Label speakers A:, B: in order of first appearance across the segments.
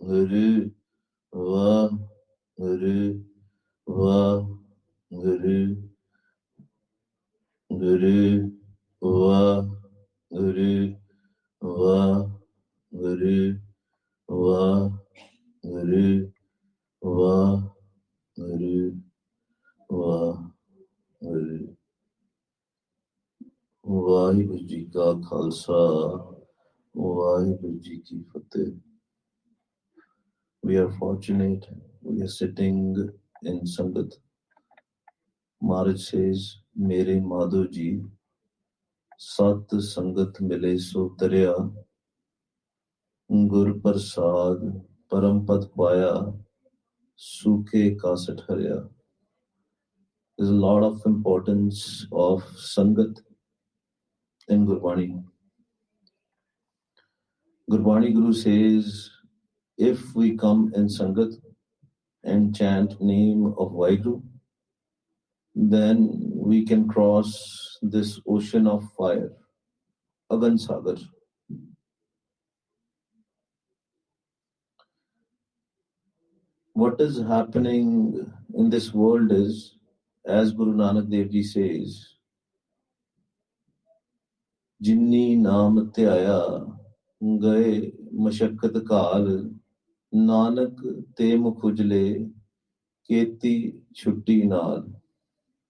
A: Guru Vaheguru Vaheguru Guru Vaheguru Vaheguru Vaheguru Vaheguru Vaheguru Waheguru ji ਕਾ ਖਾਲਸਾ ਵਾਹਿਗੁਰੂ ਜੀ ਕੀ ਫਤਿਹ. We are fortunate. We are sitting in Sangat. Maharaj says, Mere Madhu ji, Sat Sangat mile so tariya, Gur Prasad Parampad paya, Sukhe Kasat harya. There's a lot of importance of Sangat in Gurbani. Gurbani Guru says, if we come in Sangat and chant name of Vaheguru, then we can cross this ocean of fire, Agan Sagar. What is happening in this world is, as Guru Nanak Dev Ji says, Jinni naam tyaya gaye mashakkat kaal, Nanak te mukhujle keti chutti naal.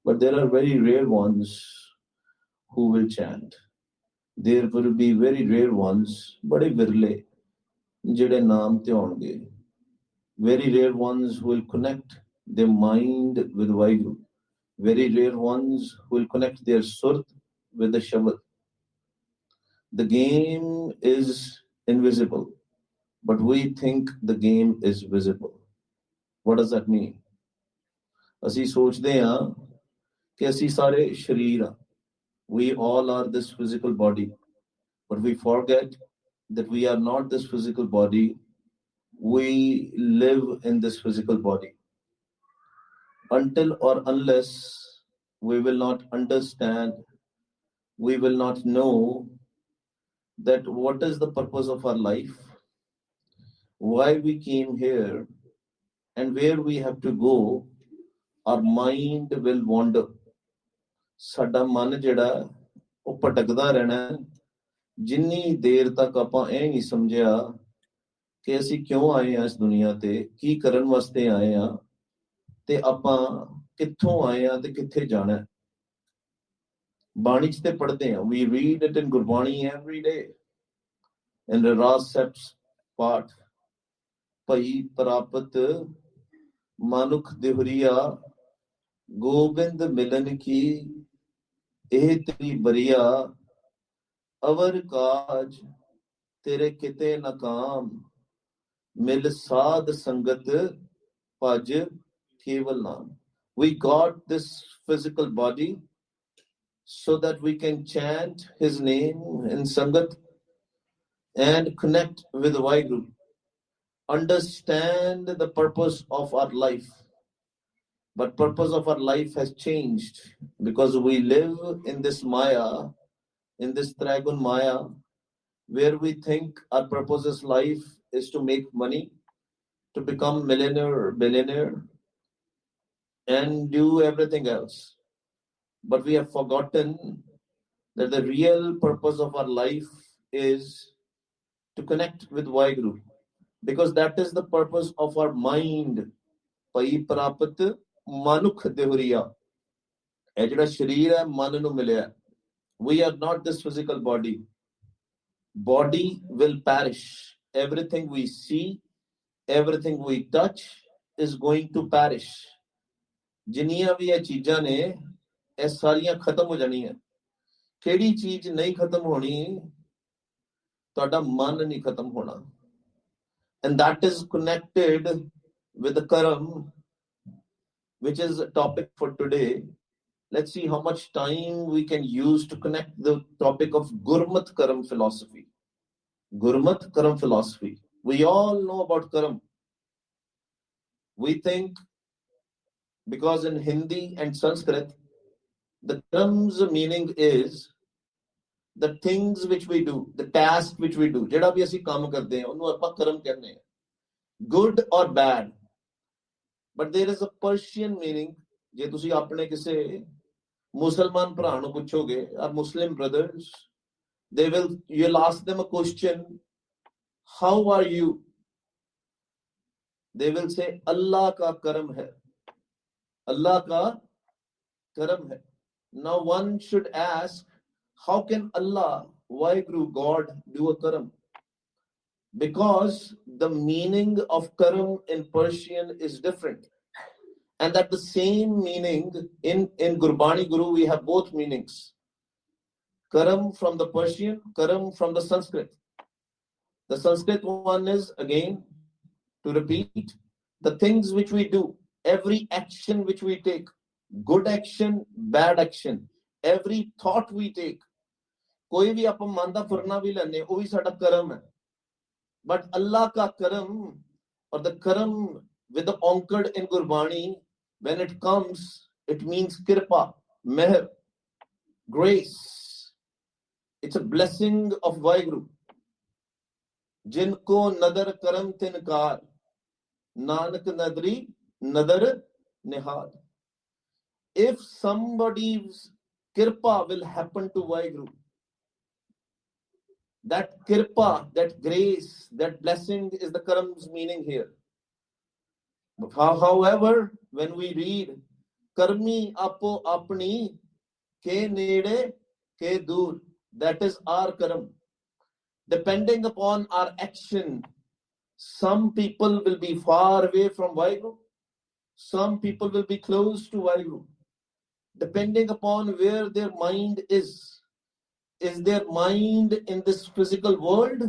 A: But there are very rare ones who will chant. There will be very rare ones, bade virle, jede naam te honge. Very rare ones who will connect their mind with Vaheguru. Very rare ones who will connect their surat with the Shabad. The game is invisible, but we think the game is visible. What does that mean? ਅਸੀਂ ਸੋਚਦੇ ਹਾਂ ਕਿ ਅਸੀਂ ਸਾਰੇ ਸ਼ਰੀਰ ਹਾਂ. We all are this physical body, but we forget that we are not this physical body. We live in this physical body. Until or unless we will not understand, we will not know that what is the purpose of our life, why we came here, and where we have to go, our mind will wander. ਸਾਡਾ ਮਨ ਜਿਹੜਾ ਉਹ ਭਟਕਦਾ ਰਹਿਣਾ ਜਿੰਨੀ ਦੇਰ ਤੱਕ ਆਪਾਂ ਇਹ ਨਹੀਂ ਸਮਝਿਆ ਕਿ ਅਸੀਂ ਕਿਉਂ ਆਏ ਹਾਂ ਇਸ ਦੁਨੀਆ ਤੇ, ਕੀ ਕਰਨ ਵਾਸਤੇ ਆਏ ਹਾਂ ਤੇ ਆਪਾਂ ਕਿੱਥੋਂ ਆਏ ਹਾਂ ਤੇ ਕਿੱਥੇ ਜਾਣਾ. ਬਾਣੀ 'ਚ ਤੇ ਪੜ੍ਹਦੇ ਹਾਂ. We read it in Gurbani every day. In the Ras Septs part, ਭਈ ਪ੍ਰਾਪਤ ਮਾਨੁਖ ਦਿਹਰੀਆ, ਗੋਬਿੰਦ ਮਿਲਨ ਕੀ ਇਹ ਤੇਰੀ ਬਰੀਆ, ਅਵਰ ਕਾਜ ਤੇਰੇ ਕਿਤੇ ਨਾਕਾਮ, ਮਿਲ ਸਾਧ ਸੰਗਤ ਭਜ ਕੇਵਲ ਨਾਮ. We got this physical body so that we can chant his name in Sangat and connect with Vaheguru. Understand the purpose of our life. But purpose of our life has changed because we live in this Maya, in this Trigun Maya, where we think our purpose of life is to make money, to become millionaire or billionaire, and do everything else. But we have forgotten that the real purpose of our life is to connect with Vaheguru, because that is the purpose of our mind. Pai prapat manukh dehuriya. ਇਹ ਜਿਹੜਾ ਸ਼ਰੀਰ ਹੈ ਮਨ ਨੂੰ ਮਿਲਿਆ. We are not this physical body. Body will perish. Everything we see, everything we touch is going to perish. ਜਿੰਨੀਆਂ ਵੀ ਇਹ ਚੀਜ਼ਾਂ ਨੇ ਇਹ ਸਾਰੀਆਂ ਖਤਮ ਹੋ ਜਾਣੀਆਂ. ਕਿਹੜੀ ਚੀਜ਼ ਨਹੀਂ ਖਤਮ ਹੋਣੀ? ਤੁਹਾਡਾ ਮਨ ਨਹੀਂ ਖਤਮ ਹੋਣਾ. And that is connected with the Karam, which is a topic for today. Let's see how much time we can use to connect the topic of Gurmat Karam philosophy. Gurmat Karam philosophy. We all know about Karam. We think because in Hindi and Sanskrit, the Karam's meaning is the things which we do, the task which we do. ਜਿਹੜਾ ਵੀ ਅਸੀਂ ਕੰਮ ਕਰਦੇ ਹਾਂ ਉਹਨੂੰ ਆਪਾਂ ਕਰਮ ਕਹਿੰਦੇ ਹਾਂ. good or bad. But there is a Persian meaning. ਜੇ ਤੁਸੀਂ ਆਪਣੇ ਕਿਸੇ ਮੁਸਲਮਾਨ ਭਰਾ ਨੂੰ ਪੁੱਛੋਗੇ, or Muslim brothers, you'll ask them a question, how are you? They will say, Allah ka karam hai. Allah ka karam hai. Now one should ask, how can Allah, Vaheguru, God, do a karam? Because the meaning of karam in Persian is different. And that the same meaning in Gurbani Guru, we have both meanings. Karam from the Persian, karam from the Sanskrit. The Sanskrit one is, again, to repeat, the things which we do, every action which we take, good action, bad action, every thought we take, कोई भी आप मानदा फरना भी लेने, वो भी साडा करम है. But Allah ka karam, or the karam with the anchored in Gurbani, when it comes, it means kirpa, meher, grace. It's a blessing of Vaheguru. Jinko nadar karam tinkar, nanak nadri nadar nihad. If somebody's kirpa will happen to Vaheguru, that kirpa, that grace, that blessing is the karam's meaning here. However, when we read karmi apo apni ke nede ke dur, that is our karam. Depending upon our action, some people will be far away from Vaheguru, some people will be close to Vaheguru. Depending upon where their mind is their mind in this physical world,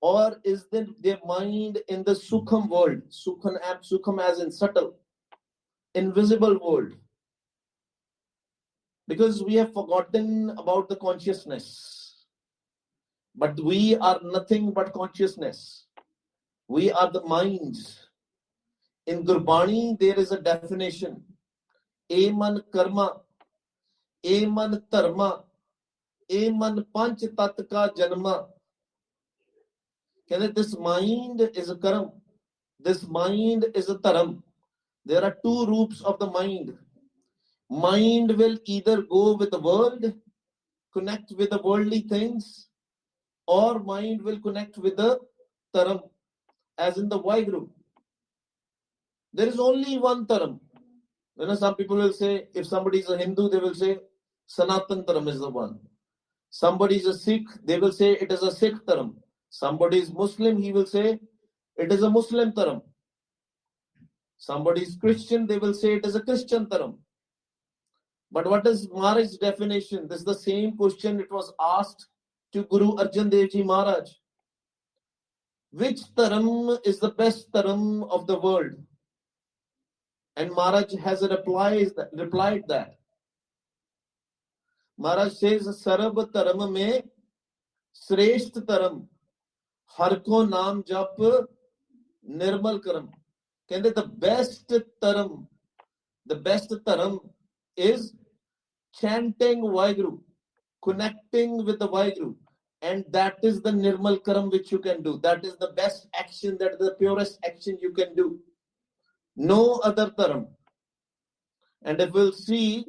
A: or is their mind in the sukham world? Sukham as in subtle, invisible world. Because we have forgotten about the consciousness. But we are nothing but consciousness. We are the minds. In Gurbani, there is a definition. Eman karma, eman dharma, eman panch tat ka janma. This mind is a karam. This mind is a taram. There are two roots of the mind. Mind will either go with the world, connect with the worldly things, or mind will connect with the taram, as in the Vaheguru. There is only one taram. Some people will say, if somebody is a Hindu, they will say, Sanatan taram is the one. Somebody is a Sikh, they will say it is a Sikh taram. Somebody is Muslim, he will say it is a Muslim taram. Somebody is Christian, they will say it is a Christian taram. But what is Maharaj's definition? This is the same question it was asked to Guru Arjan Dev Ji Maharaj. Which taram is the best taram of the world? And Maharaj has replied that. Maharaj says, Sarab taram mein sresht taram, har ko naam jap nirmal karam. The best taram is chanting Vaheguru, connecting with the Vaheguru. And that is the nirmal karam which you can do. That is the best action, that is the purest action you can do. No other taram. And if we'll see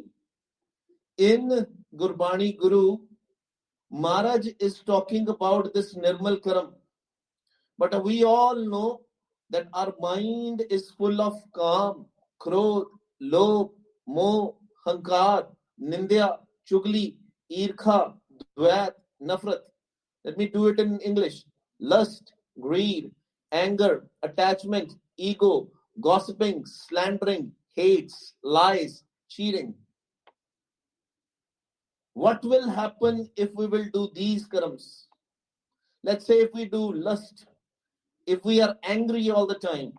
A: in Gurbani Guru, Maharaj is talking about this nirmal karam. But we all know that our mind is full of kam, krodh, lobh, moh, hankar, nindya, chugli, irkha, dvait, nafrat. Let me do it in English. Lust, greed, anger, attachment, ego, gossiping, slandering, hates, lies, cheating. What will happen if we will do these karams? Let's say if we do lust, if we are angry all the time,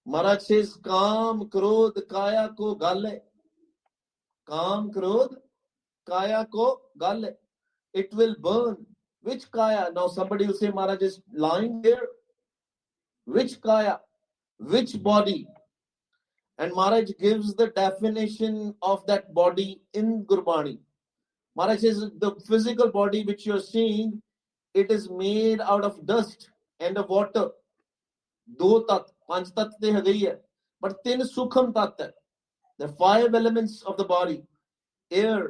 A: Maharaj says, Kam, Krodh, Kaya ko gale. Kam, Krodh, Kaya ko gale. It will burn. Which Kaya? Now somebody will say, Maharaj is lying there. Which Kaya? Which body? And Maharaj gives the definition of that body in Gurbani. Maharaj says, the physical body which you are seeing, it is made out of dust and of water. ਦੋ ਤੱਤ, ਪੰਜ ਤੱਤ ਤੇ ਹੈਗੇ ਹੀ ਹੈ, ਪਰ ਤਿੰਨ ਸੂਖਮ ਤੱਤ ਹੈ. The 5 elements of the body: air,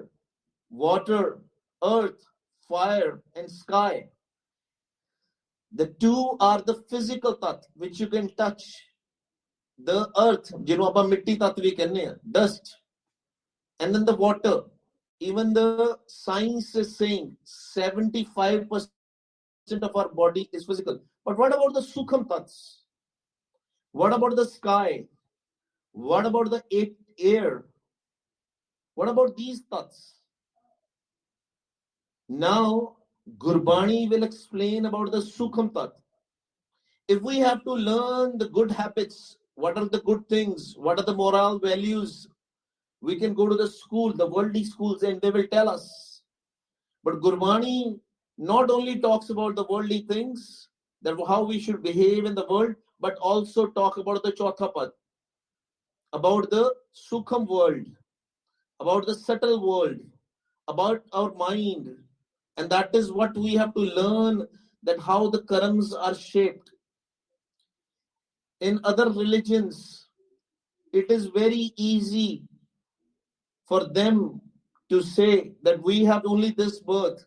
A: water, earth, fire, and sky. The 2 are the physical tat, which you can touch. The earth, ਜਿਹਨੂੰ ਆਪਾਂ ਮਿੱਟੀ ਤੱਤ ਵੀ ਕਹਿੰਦੇ ਆ, dust. And then the water. Even the science is saying 75% of our body is physical. But what about the sukham tats? What about the sky? What about the air? What about these tats? Now, Gurbani will explain about the sukham tat. If we have to learn the good habits, what are the good things, what are the moral values, we can go to the school, the worldly schools, and they will tell us. But Gurbani not only talks about the worldly things, that how we should behave in the world, but also talk about the Chautha Pad, about the Sukham world, about the subtle world, about our mind. And that is what we have to learn, that how the karams are shaped. In other religions, it is very easy for them to say that we have only this birth,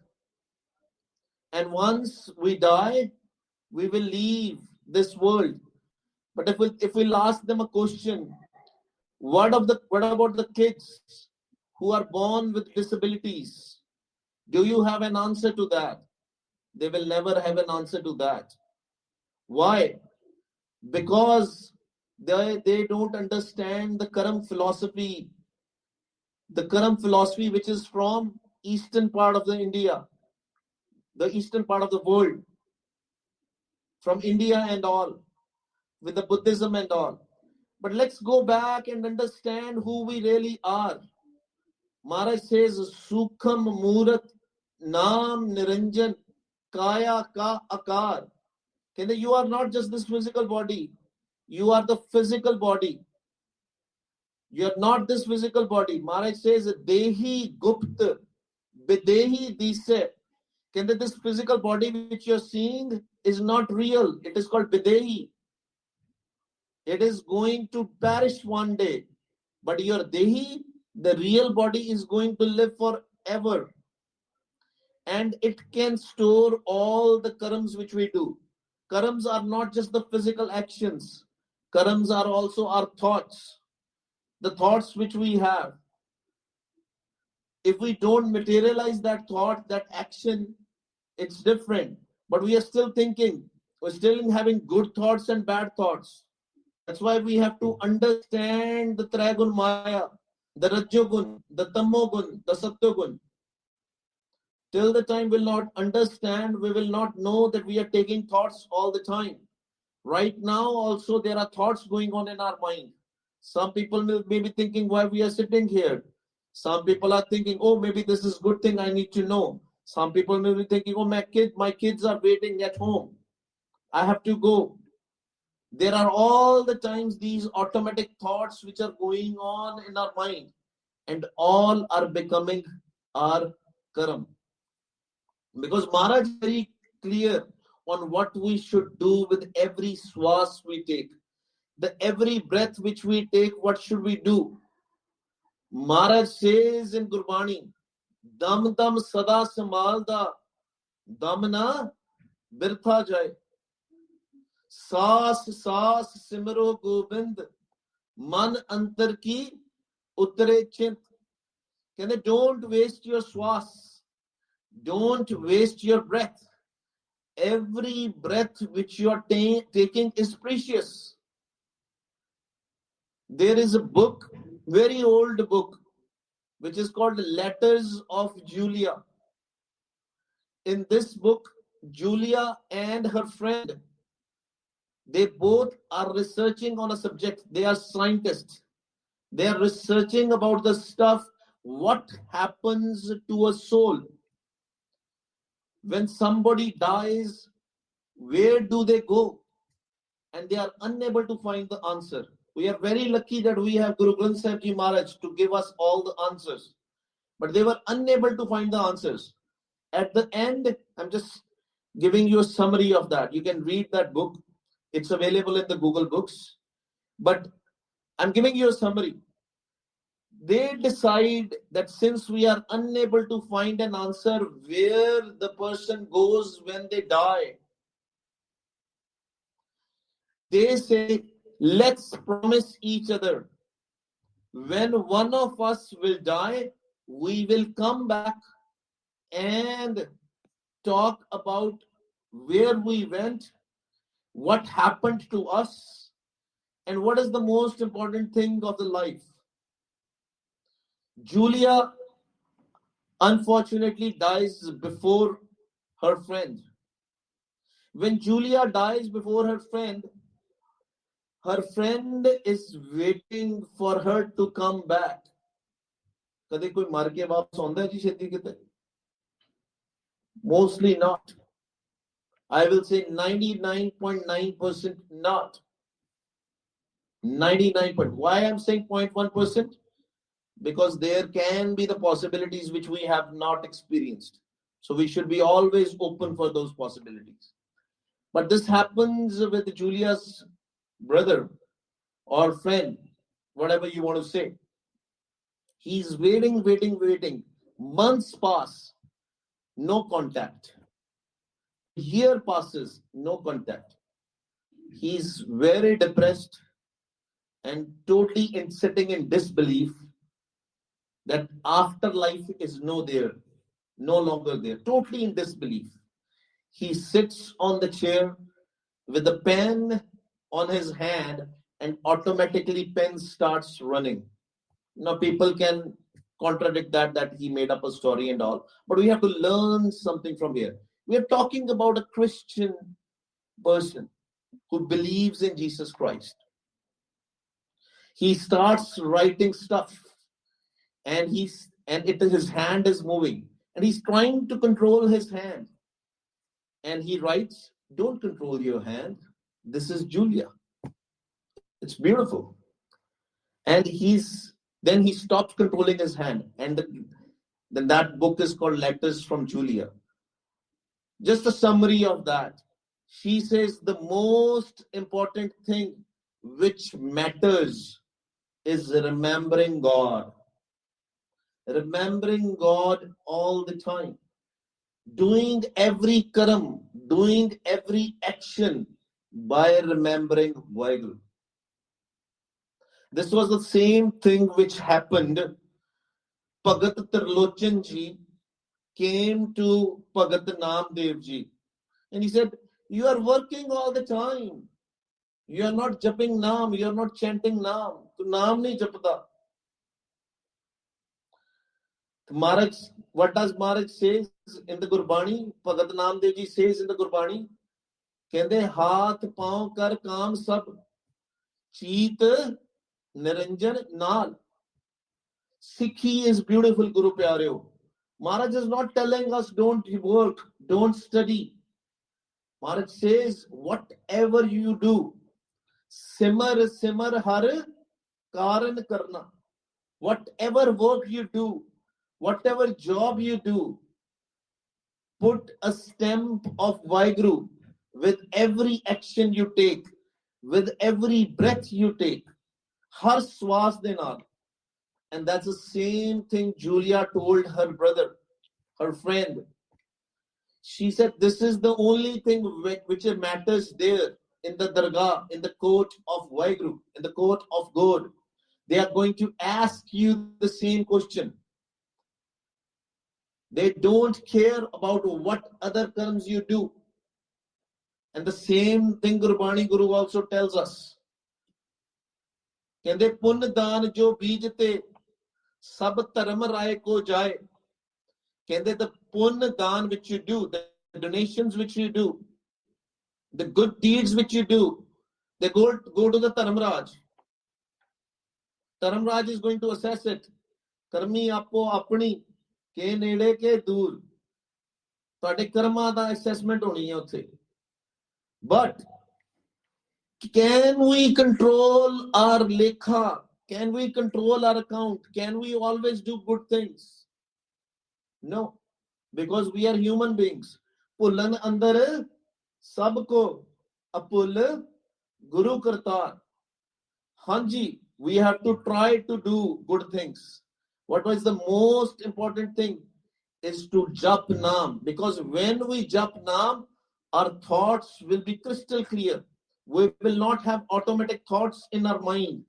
A: and once we die, we will leave this world. But if we'll ask them a question, what about the kids who are born with disabilities? Do you have an answer to that? They will never have an answer to that. Why? Because they don't understand the Karam philosophy. The Karam philosophy, which is from eastern part of the India, the eastern part of the world, from India and all, with the Buddhism and all. But let's go back and understand who we really are. Maharaj says, Sukham Murat Naam Niranjan Kaya Ka Akar. You are not just this physical body. You are the physical body. You are not this physical body. Maharaj says, Dehi Gupt Bidehi Dise. This physical body which you are seeing is not real. It is called Bidehi. It is going to perish one day. But your Dehi, the real body, is going to live forever. And it can store all the karams which we do. Karams are not just the physical actions. Karams are also our thoughts. The thoughts which we have. If we don't materialize that thought, that action, it's different. But we are still thinking. We're still having good thoughts and bad thoughts. That's why we have to understand the Trigun Maya, the Rajogun, the Tamogun, the Satyagun. Till the time we'll not understand, we will not know that we are taking thoughts all the time. Right now also there are thoughts going on in our mind. Some people may be thinking why we are sitting here. Some people are thinking, oh, maybe this is a good thing I need to know. Some people may be thinking, oh, my kids are waiting at home. I have to go. There are all the times these automatic thoughts which are going on in our mind, and all are becoming our karam. Because Maharaj is very clear on what we should do with every swas we take. The every breath which we take, what should we do? Maharaj says in Gurbani, Dam dam sada samal da, dam na birtha jai. Saas saas simro gobind, man antar ki utare chint. Don't waste your swas. Don't waste your breath. Every breath which you are taking is precious. There is a book, very old book, which is called Letters of Julia. In this book, Julia and her friend, they both are researching on a subject. They are scientists. They are researching about the stuff, what happens to a soul. When somebody dies, where do they go? And they are unable to find the answer. We are very lucky that we have Guru Granth Sahib Ji Maharaj to give us all the answers. But they were unable to find the answers. At the end, I'm just giving you a summary of that. You can read that book. It's available in the Google Books. But I'm giving you a summary. They decide that since we are unable to find an answer where the person goes when they die, they say, let's promise each other, when one of us will die, we will come back and talk about where we went, what happened to us, and what is the most important thing of the life. Julia unfortunately dies before her friend. When Julia dies before her friend is waiting for her to come back. कदे कोई मर के वापस आंदा है जी छेती किते? Mostly not. I will say 99.9% not. 99. Why I'm saying 0.1%? Because there can be the possibilities which we have not experienced. So we should be always open for those possibilities. But this happens with Julia's brother or friend, whatever you want to say. He's waiting. Months pass, no contact. Year passes, no contact. He's very depressed and totally sitting in disbelief that afterlife is no longer there. Totally in disbelief. He sits on the chair with a pen on his hand, and automatically pen starts running. Now people can contradict that he made up a story and all, but we have to learn something from here. We are talking about a Christian person who believes in Jesus Christ. He starts writing stuff, and his hand is moving, and he's trying to control his hand. And he writes, don't control your hand. This is Julia. It's beautiful. And then he stops controlling his hand. And then that book is called Letters from Julia. Just a summary of that. She says the most important thing which matters is remembering God. Remembering God all the time. Doing every karam, doing every action by remembering Vaheguru. This was the same thing which happened. Bhagat Trilochan ji came to Bhagat Namdev ji, and he said, you are working all the time. You are not japping Naam, you are not chanting Naam. Tu Naam nahi japda. Maharaj, what does Maharaj say in the Gurbani? Bhagat Namdev ji says in the Gurbani, कहंदे हाथ पांव कर काम सब चीत निरंजन नाल. Sikhi is beautiful, Guru Pyareo. Maharaj is not telling us don't work, don't study. Maharaj says, whatever you do, simar har karan karna. Whatever work you do, whatever job you do, put a stamp of Vaheguru with every action you take, with every breath you take. Har swas de naal. And that's the same thing Julia told her brother, her friend. She said, this is the only thing which matters there in the dargah, in the court of Vaheguru, in the court of God. They are going to ask you the same question. They don't care about what other karms you do. And the same thing Gurbani Guru also tells us. Kende punn daan jo beej te sab dharm raay ko jaye. Kende the punn daan which you do, the donations which you do, the good deeds which you do, they go to the Dharmraj. Dharmraj is going to assess it. Karmi apo apni ke nede ke dur. Tade karma da assessment honi hai uthe. But can we control our lekha? Can we control our account? Can we always do good things? No, because we are human beings. Pullan andar sabko apul Guru Kartar. Hanji, we have to try to do good things. What was the most important thing is to jap naam, because when we jap naam, our thoughts will be crystal clear. We will not have automatic thoughts in our mind.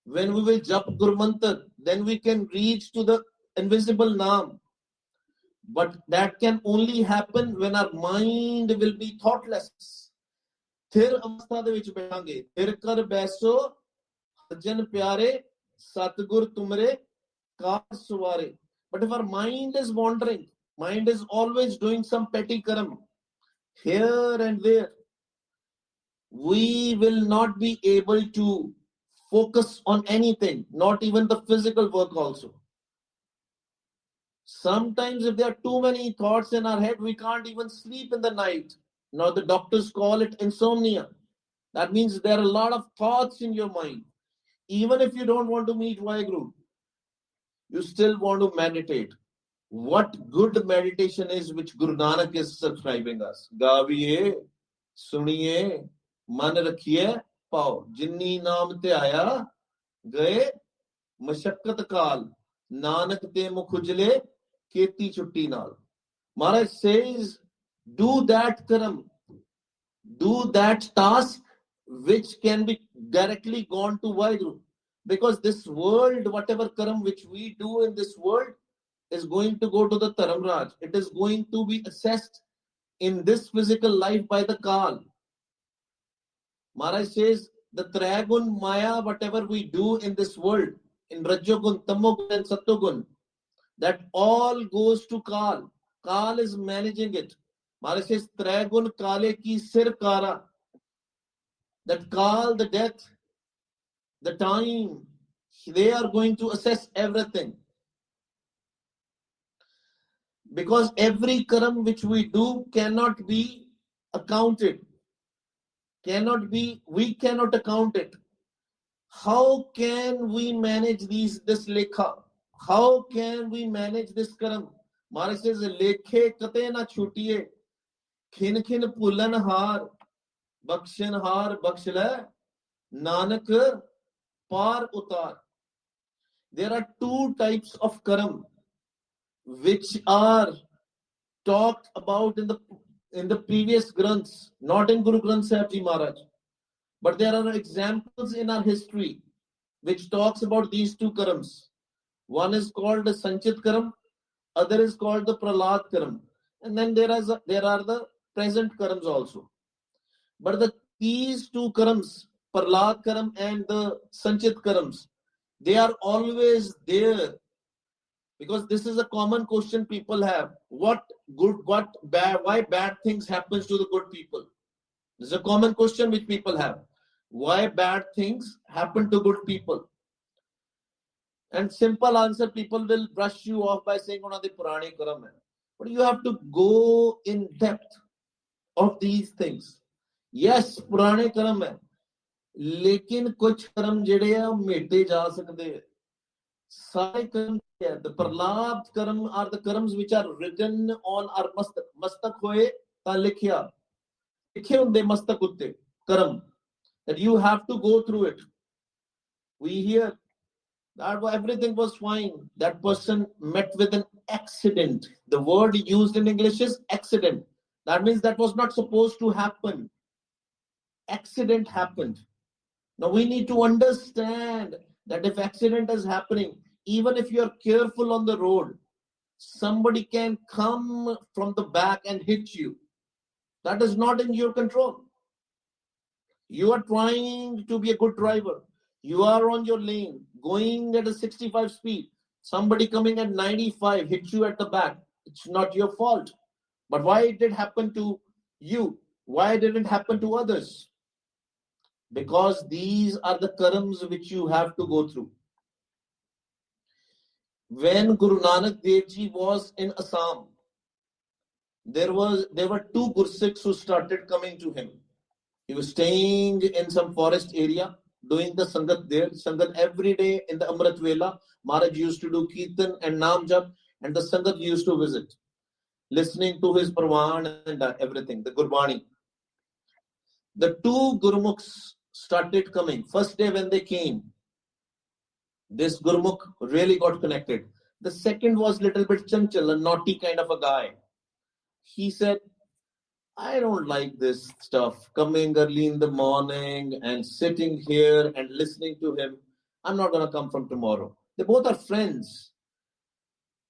A: When we will jap Gurmantar, then we can reach to the invisible naam. But that can only happen when our mind will be thoughtless. Thir avastha de vich baitange, thir kar baiso, Jan pyare, Satgur tumre, kar suware. But if our mind is wandering, mind is always doing some petty karam, here and there, we will not be able to focus on anything, not even the physical work also. Sometimes if there are too many thoughts in our head, we can't even sleep in the night. Now the doctors call it insomnia. That means there are a lot of thoughts in your mind. Even if you don't want to meet Vaheguru, you still want to meditate. What good meditation is which Guru Nanak is subscribing us? Gaviye, suniye, man rakhiye, pao. Jinni naam te aaya, gaye, mashakkat kaal. Nanak te mukhujle, keti chutti naal. Maharaj says, do that karam, do that task which can be directly gone to Vaheguru. Because this world, whatever karam which we do in this world, is going to go to the Taramraj. It is going to be assessed in this physical life by the Kal. Maharaj says, the Tragun Maya, whatever we do in this world, in Rajogun, Tamogun and Sattogun, that all goes to Kal. Kal is managing it. Maharaj says, Tragun Kale ki sir kara. That Kal, the death, the time, they are going to assess everything. Because every karam which we do cannot be accounted. We cannot account it. How can we manage this lekha? How can we manage this karam? Maharaj says, lekhe kate na chutiye, khin khin pulan har, bakshan har bakshla, nanak par utar. There are two types of karam which are talked about in the previous Granths, not in Guru Granth Sahib Ji Maharaj. But there are examples in our history which talks about these two karams. One is called the Sanchit Karam, other is called the Pralad Karam. And then there are the present karams also. But these two karams, Pralad Karam and the Sanchit Karams, they are always there. Because this is a common question people have. What good, what bad, why bad things happens to the good people? This is a common question which people have. Why bad things happen to good people? And simple answer, people will brush you off by saying, "Ona the Purani Karam hai." But you have to go in depth of these things. Yes, Purani Karam hai. लेकिन कुछ कर्म जेड़े आ मेटे जा सकते हैं. Sai karam, the Prahlad karam are the karams which are written on our mastak. Mastak hoye ta likhya. Likhe hunde mastak utte karam. That you have to go through it. We hear that everything was fine. That person met with an accident. The word used in English is accident. That means that was not supposed to happen. Accident happened. Now we need to understand that if accident is happening, even if you are careful on the road, somebody can come from the back and hit you. That is not in your control. You are trying to be a good driver. You are on your lane, going at a 65 speed. Somebody coming at 95 hits you at the back. It's not your fault. But why did it happen to you? Why didn't it happen to others? Because these are the karams which you have to go through. When Guru Nanak Dev Ji was in Assam, there were two Gursikhs who started coming to him. He was staying in some forest area, doing the Sangat there. Sangat every day in the Amrit Vela, Maharaj used to do Kirtan and Naam Jap, and the Sangat used to visit, listening to his Parvan and everything, the Gurbani. The two Gurmukhs started coming. First day when they came, this Gurmukh really got connected. The second was little bit chanchal, a naughty kind of a guy. He said, I don't like this stuff, coming early in the morning and sitting here and listening to him. I'm not going to come from tomorrow. They both are friends.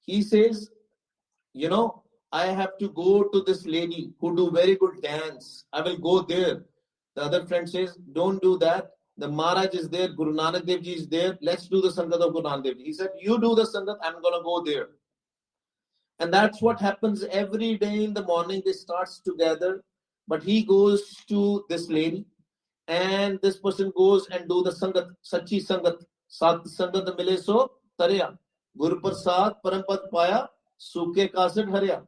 A: He says, I have to go to this lady who do very good dance. I will go there. The other friend says, don't do that. The Maharaj is there. Guru Nanak Dev Ji is there. Let's do the Sangat of Guru Nanak Dev Ji. He said, you do the Sangat. I'm going to go there. And that's what happens every day in the morning. They start together. But he goes to this lady. And this person goes and do the Sangat. Sachi Sangat. Sat Sangat mile so tarya. Guru Prasad Parampad Paya. Suke Kasid Harya.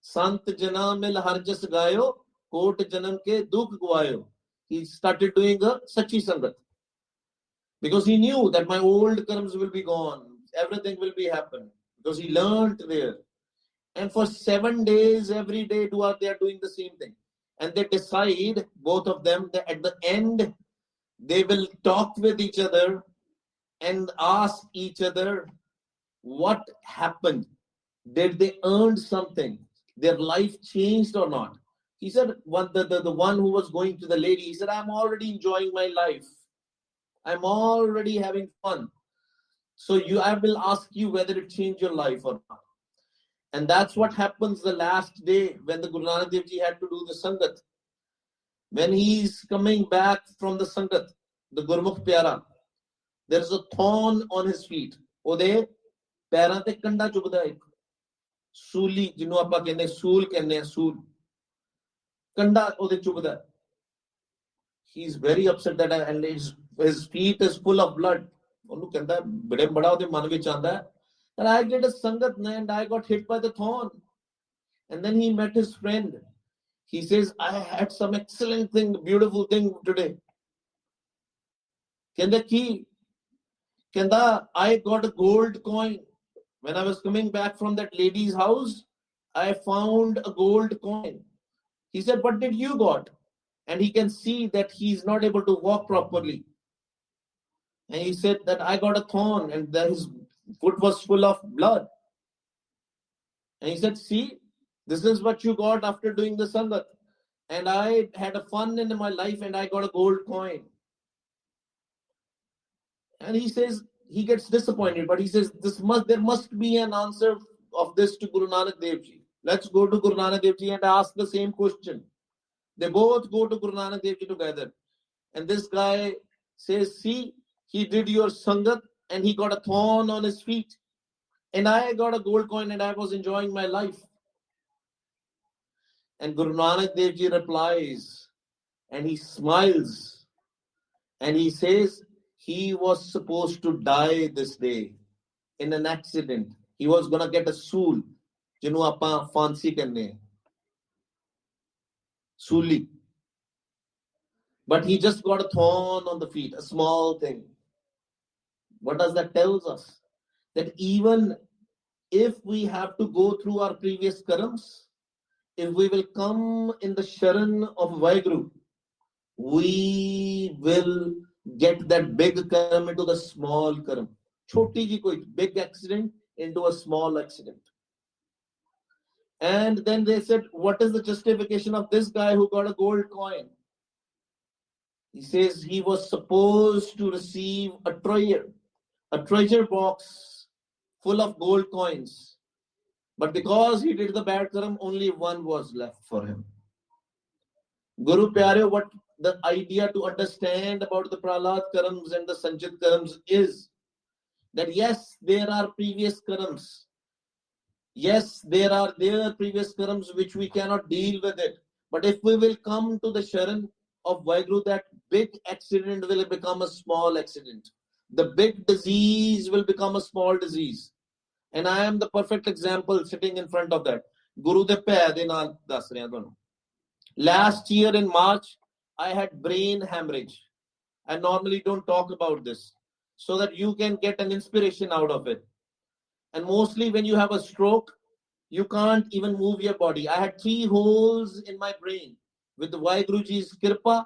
A: Sant Jana Mil Harjas Gayo. Kot Janam Ke Dukh Guayo. He started doing a Sachi Sangat. Because he knew that my old karmas will be gone. Everything will be happen. Because he learned there. And for 7 days, every day, they are doing the same thing. And they decide, both of them, that at the end, they will talk with each other and ask each other what happened. Did they earn something? Their life changed or not? He said, the one who was going to the lady, he said, I'm already enjoying my life. I'm already having fun. So I will ask you whether it changed your life or not. And that's what happens the last day when the Guru Nanak Dev Ji had to do the Sangat. When he's coming back from the Sangat, the Gurmukh Pyara, there's a thorn on his feet. Ode ਪੈਰਾਂ ਤੇ ਕੰਡਾ ਚੁਭਦਾ ਇੱਕ ਸੂਲੀ ਜਿਹਨੂੰ ਆਪਾਂ ਕਹਿੰਦੇ ਸੂਲ ਕਹਿੰਦੇ ਆ ਸੂਲ ਕੰਡਾ ਉਹਦੇ ਚੁਭਦਾ. He's very upset that and his feet is full of blood. ਉਹਨੂੰ ਕਹਿੰਦਾ ਬੜਾ ਉਹਦੇ ਮਨ ਵਿੱਚ ਆਂਦਾ that I did a sangat and I got hit by the thorn. And then he met his friend. He says, I had some excellent thing, beautiful thing today. ਕਹਿੰਦਾ ਕੀ? ਕਹਿੰਦਾ I got a gold coin. When I was coming back from that lady's house, I found a gold coin. He said, what did you got? And he can see that he's not able to walk properly. And he said that I got a thorn and his foot was full of blood. And he said, see, this is what you got after doing the Sangat. And I had a fun in my life and I got a gold coin. And he says, he gets disappointed, but he says, there must be an answer of this to Guru Nanak Dev Ji. Let's go to Guru Nanak Dev Ji and ask the same question. They both go to Guru Nanak Dev Ji together. And this guy says, see, he did your Sangat and he got a thorn on his feet. And I got a gold coin and I was enjoying my life. And Guru Nanak Dev Ji replies and he smiles and he says, he was supposed to die this day in an accident. He was going to get a sool. Jinu apa fancy karne. Suli. But he just got a thorn on the feet, a small thing. What does that tell us? That even if we have to go through our previous karams, if we will come in the Sharan of Vaheguru, we will get that big karam into the small karam. Choti ji koi big accident into a small accident. And then they said, what is the justification of this guy who got a gold coin? He says he was supposed to receive a treasure box full of gold coins. But because he did the bad karam, only one was left for him. Guru Pyare, what the idea to understand about the Prahlad Karams and the Sanchit Karams is that yes, there are previous Karams. Yes, there are previous Karams which we cannot deal with it. But if we will come to the Sharan of Vaheguru, that big accident will become a small accident. The big disease will become a small disease. And I am the perfect example sitting in front of that. Guru de Pay de naal das reha tonu. Last year in March, I had brain hemorrhage. I normally don't talk about this so that you can get an inspiration out of it. And mostly when you have a stroke, you can't even move your body. I had 3 holes in my brain. With the Vaheguruji's Kirpa,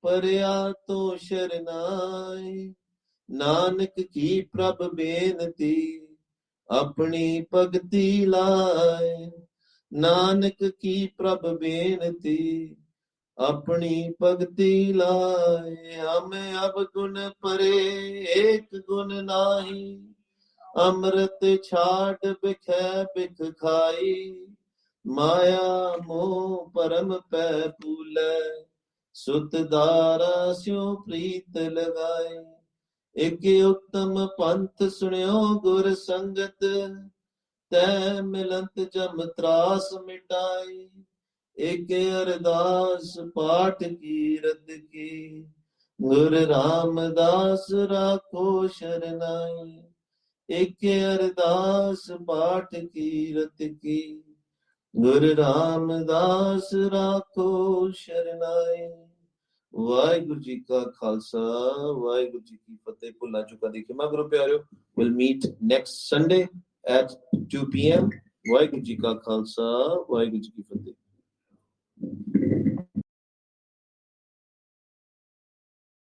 A: ਪਰਿਆ ਤੋ ਸ਼ਰਨਾਈ। ਨਾਨਕ ਕੀ ਪ੍ਰਭ ਬੇਨਤੀ ਆਪਣੀ ਭਗਤੀ ਲਾਏ। ਨਾਨਕ ਕੀ ਪ੍ਰਭ ਬੇਨਤੀ ਆਪਣੀ ਭਗਤੀ ਲਾਏ। ਹਮੇ ਅਬ ਗੁਣ ਪਰੇ ਏਕ ਗੁਣ ਨਾਹੀ। ਅੰਮ੍ਰਿਤ ਛਾੜ ਬਿਖੈ ਬਿਖ ਖਾਈ। ਮਾਇਆ ਮੋਹ ਪਰਮ ਪੈ ਪੂਲੈ। ਸੁਤ ਦਾਰਾ ਸਿਉ ਪ੍ਰੀਤ ਲਗਾਈ। ਇਕ ਉਤਮ ਪੰਥ ਸੁਣਿਓ ਗੁਰ ਸੰਗਤ। ਤੈ ਮਿਲੰਤ ਜਮ ਤਰਾਸ ਮਿਟਾਈ। ਇਕ ਅਰਦਾਸ ਪਾਠ ਕੀਰਤ ਕੀ। ਗੁਰ ਰਾਮਦਾਸ ਰਾਖੋ ਸ਼ਰਨਾਈ। ਇਕ ਅਰਦਾਸ ਪਾਠ ਕੀਰਤ ਕੀ। ਗੁਰ ਰਾਮਦਾਸ ਰਾਖੋ ਸ਼ਰਨਾਈ। ਵਾਹਿਗੁਰੂ ਜੀ ਕਾ ਖਾਲਸਾ ਵਾਹਿਗੁਰੂ ਜੀ ਕੀ ਫਤਿਹ। ਭੁੱਲਾਂ ਚੁੱਕਾਂ ਦੀ ਖਿਮਾ ਕਰੋ ਪਿਆਰਿਓ। We'll meet next Sunday at 2 p.m. Waheguru ji ਕਾ ਖਾਲਸਾ ਵਾਹਿਗੁਰੂ ਜੀ ਕੀ ਫਤਿਹ।